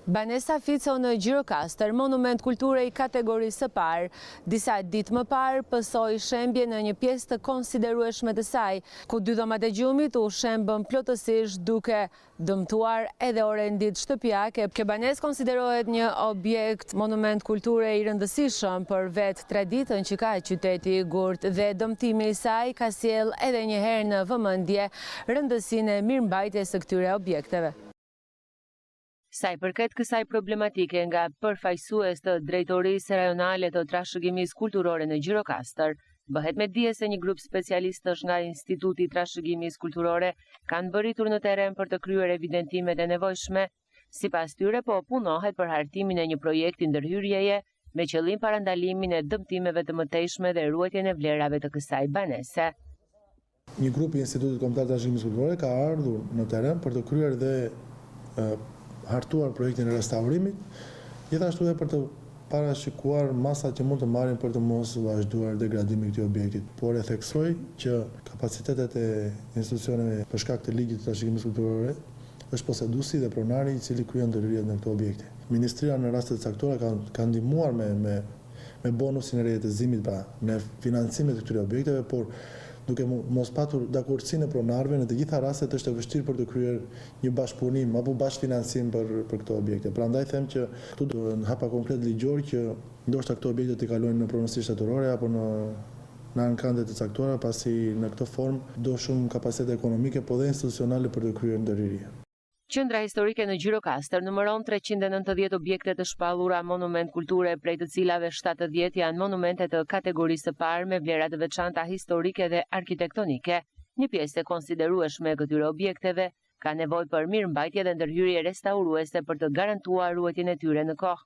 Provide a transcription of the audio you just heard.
Banesa Fico në Gjirokastër, monument kulture i kategorisë së parë. Disa ditë më parë pësoi shembje në një pjesë të konsiderueshme të saj, ku dy dhomat e gjumit u shembën plotësisht duke dëmtuar edhe orendit shtëpiake. Kjo banesë konsiderohet një objekt monument kulture i rëndësishëm për vetë traditën që ka qyteti i Gurt dhe dëmtimi i saj ka sjell edhe një herë në vëmendje rëndësinë e mirëmbajtjes së këtyre objekteve. Sa i përket kësaj problematike nga përfaqësues të Drejtorisë Rajonale të Trashëgimisë Kulturore në Gjirokastër, bëhet me dije se një grup specialistësh nga Instituti i Trashëgimisë Kulturore kanë bërritur në terren për të kryer evidentimet e nevojshme. Sipas tyre, po punohet për hartimin e një projekti ndërhyrjeje me qëllim parandalimin e dëmtimeve të mëtejshme dhe ruajtjen e vlerave të kësaj banese. Një grup i Institutit Kombëtar të Trashëgimisë Kulturore ka ardhur në terren për të kryer dhe hartuar projektin e restaurimit, gjithashtu edhe për të parashikuar masat që mund të marrin për të mos vazhduar degradimi i këtij objekti. Por e theksoj që kapacitetet e institucioneve për shkak të ligjit të trashëgimisë kulturore është poseduesi dhe pronari i cili kryen ndërhyrjet në këto objekte. Ministria në raste të caktuara ka ndihmuar me bonusin e rjetëzimit, pra me financimet e këtyre objekteve, por duke mos patur dakordsinë e pronarëve, në të gjitha rastet është e vështirë për të kryer një bashkëpunim apo bashkëfinancim për këto objekte. Prandaj them që këtu do në hapa konkret ligjor që ndoshta këto objekte të kalojnë në pronësi shtetërore apo në ankande të caktuara, pasi në këtë formë do shumë kapacitete ekonomike po dhe institucionale për të kryer ndërhyrje. Qendra historike në Gjirokastër numëron 390 objekte të shpallura monument kulture, prej të cilave 70 janë monumente të kategorisë së parë me vlera të veçanta historike dhe arkitektonike. Një pjesë e konsiderueshme e këtyre objekteve ka nevojë për mirëmbajtje dhe ndërhyrje restauruese për të garantuar ruajtjen e tyre në kohë.